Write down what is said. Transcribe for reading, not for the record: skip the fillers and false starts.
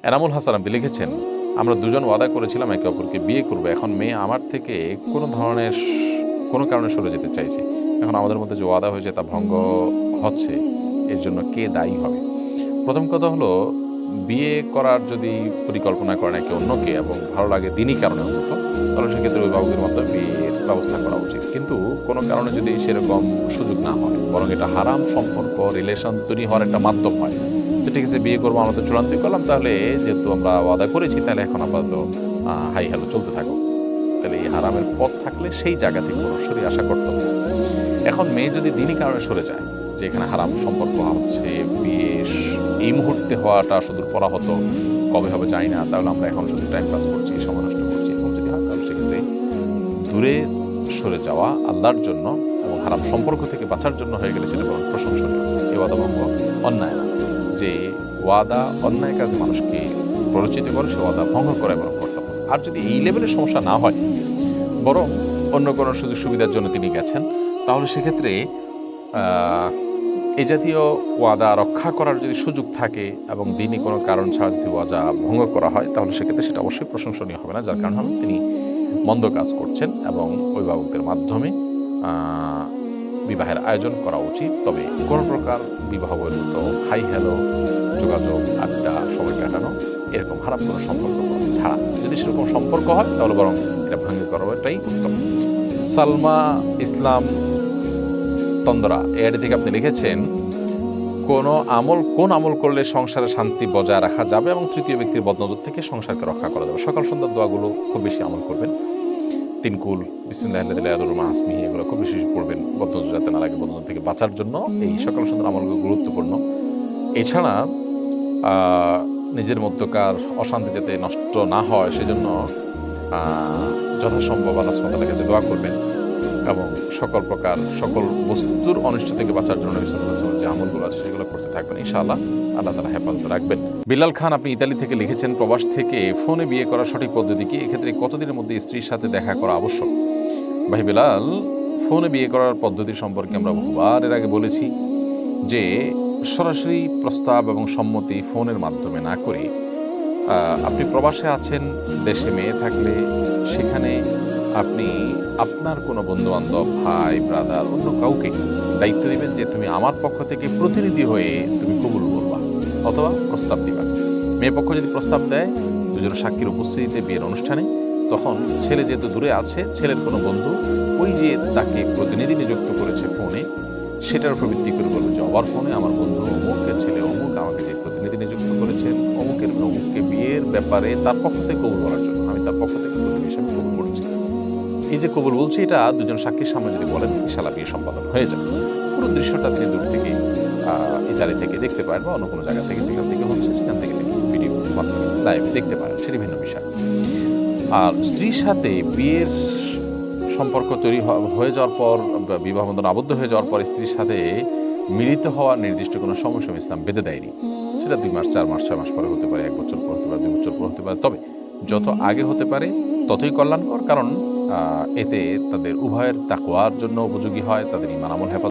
এনামুল হাসান আপনি লিখেছেন, আমরা দুজন ওয়াদা করেছিলাম একে অপরকে বিয়ে করবো। এখন মেয়ে আমার থেকে কোনো কারণে সরে যেতে চাইছে। এখন আমাদের মধ্যে যে ওয়াদা হয়েছে তা ভঙ্গ হচ্ছে, এর জন্য কে দায়ী হবে? প্রথম কথা হলো, বিয়ে করার যদি পরিকল্পনা করেন একে অন্যকে এবং ভালো লাগে দিনই কারণে অন্তত, তাহলে সেক্ষেত্রে অভিভাবকের মাধ্যমে বিয়ের ব্যবস্থা করা উচিত। কিন্তু কোনো কারণে যদি সেরকম সুযোগ না হয়, বরং এটা হারাম সম্পর্ক রিলেশন তৈরি হওয়ার একটা মাধ্যম হয়, তো ঠিক আছে বিয়ে করবো, আমরা তো চূড়ান্তই করলাম, তাহলে যেহেতু আমরা ওয়াদা করেছি তাহলে এখন আপাতত হাই হ্যালো চলতে থাকো, তাহলে এই হারামের পথ থাকলে সেই জায়গা থেকে সরিয়ে আশা করতে হবে। এখন মেয়ে যদি দিনই কারণে সরে যায় যে এখানে হারাম সম্পর্ক হচ্ছে, বিয়ে এই মুহূর্তে হওয়াটা সুদূর পরা হতো, কবে হবে জানি না, তাহলে আমরা এখন শুধু টাইম পাস করছি, সময় নষ্ট করছি, এবং যদি হয় তাহলে সেক্ষেত্রে দূরে সরে যাওয়া আল্লাহর জন্য এবং হারাম সম্পর্ক থেকে বাঁচার জন্য হয়ে গেলে সেটা বরং প্রশংসনীয়। এই ওয়াদা ভঙ্গ অন্যায় না, যে ওয়াদা অন্যায় কাজে মানুষকে প্ররোচিত করে সে ওয়াদা ভঙ্গ করে বরং কর্তব্য। আর যদি এই লেভেলের সমস্যা না হয়, বরং অন্য কোনো সুযোগ সুবিধার জন্য তিনি গেছেন, তাহলে সেক্ষেত্রে এই জাতীয় ওয়াদা রক্ষা করার যদি সুযোগ থাকে এবং দিনই কোনো কারণ ছাড়া যদি ওয়াদা ভঙ্গ করা হয়, তাহলে সেক্ষেত্রে সেটা অবশ্যই প্রশংসনীয় হবে না, যার কারণ হলো তিনি মন্দ কাজ করছেন এবং অভিভাবকদের মাধ্যমে বিবাহের আয়োজন করা উচিত। তবে কোনো প্রকার বিবাহ বহির্ভূত হাই হ্যালো যোগাযোগ, আড্ডা, সময় কাটানো, এরকম খারাপ কোনো সম্পর্ক ছাড়া, যদি সেরকম সম্পর্ক হয় তাহলে বরং এটা ভাঙে করাটাই উত্তম। সালমা ইসলাম তন্দ্রা এআইডি থেকে আপনি লিখেছেন, কোন আমল করলে সংসারে শান্তি বজায় রাখা যাবে এবং তৃতীয় ব্যক্তির বদনজর থেকে সংসারকে রক্ষা করা যাবে? সকাল সন্ধ্যার দোয়াগুলো খুব বেশি আমল করবেন, তিনকুল, বিসমিল্লাহির আসমিহি, এগুলো খুব বেশি পড়বেন, বদনজর যাতে না লাগে, বদনজর থেকে বাঁচার জন্য এই সকাল সন্ধ্যার আমলগুলো গুরুত্বপূর্ণ। এছাড়া নিজের মধ্যকার অশান্তি যাতে নষ্ট না হয় সেজন্য যথাসম্ভব আল্লাহ সুবহানাহু ওয়া তাআলার কাছে দোয়া করবেন এবং সকল বস্তুর অনিষ্ট থেকে বাঁচার জন্য যে আমলগুলো আছে সেগুলো করতে থাকবেন, ইনশাআল্লাহ আল্লাহ তাআলা হেফাজত রাখবেন। বিলাল খান আপনি ইতালি থেকে লিখেছেন, প্রবাস থেকে ফোনে বিয়ে করার সঠিক পদ্ধতি কি? এক্ষেত্রে কতদিনের মধ্যে স্ত্রীর সাথে দেখা করা আবশ্যক? ভাই বিলাল, ফোনে বিয়ে করার পদ্ধতি সম্পর্কে আমরা বহুবার এর আগে বলেছি যে সরাসরি প্রস্তাব এবং সম্মতি ফোনের মাধ্যমে না করে আপনি প্রবাসে আছেন, দেশে মেয়ে থাকলে সেখানে আপনি আপনার কোনো বন্ধুবান্ধব, ভাই, ব্রাদার, অন্য কাউকে দায়িত্ব দিবেন যে তুমি আমার পক্ষ থেকে প্রতিনিধি হয়ে তুমি কবুল বলবা অথবা প্রস্তাব দিবা। মেয়ে পক্ষ যদি প্রস্তাব দেয় দুজন সাক্ষীর উপস্থিতিতে বিয়ের অনুষ্ঠানে, তখন ছেলে যেহেতু দূরে আছে, ছেলের কোনো বন্ধু ওই যে তাকে প্রতিনিধি নিযুক্ত করেছে ফোনে, সেটার উপর ভিত্তি করে বলবে যে আবার ফোনে আমার বন্ধু অমুকের ছেলে অমুক আমাকে যে প্রতিনিধি নিযুক্ত করেছেন অমুককে বিয়ের ব্যাপারে তার পক্ষ থেকে কবুল বলার জন্য, আমি তার পক্ষ থেকে প্রতিনিধি হিসেবে কবুল বলছি। এই যে কবুল বলছি, এটা দুজন সাক্ষীর সামনে যদি বলেন, ইনশাআল্লাহ বিয়ে সম্পাদন হয়ে যাবে। পুরো দৃশ্যটা তিনি দূর থেকে ইতালি থেকে দেখতে পারেন বা অন্য কোনো জায়গা থেকে, যেখান থেকে হচ্ছে সেখান থেকে ভিডিও মাধ্যমে লাইভ দেখতে পারেন, সেটি ভিন্ন বিষয়। আর স্ত্রীর সাথে বিয়ের সম্পর্ক তৈরি হয়ে যাওয়ার পর, বিবাহ বন্ধন আবদ্ধ হয়ে যাওয়ার পর স্ত্রীর সাথে মিলিত হওয়ার নির্দিষ্ট কোনো সময়সীমা ইসলাম বেঁধে দেয়নি। সেটা 2 মাস, 4 মাস, 6 মাস পরে হতে পারে, 1 বছর পর হতে পারে, 2 বছর পর হতে পারে। তবে যত আগে হতে পারে ততই কল্যাণকর, কারণ এতে তাদের উভয়ের তাকওয়ার জন্য উপযোগী হয়, তাদের ঈমান আমল হেফাজত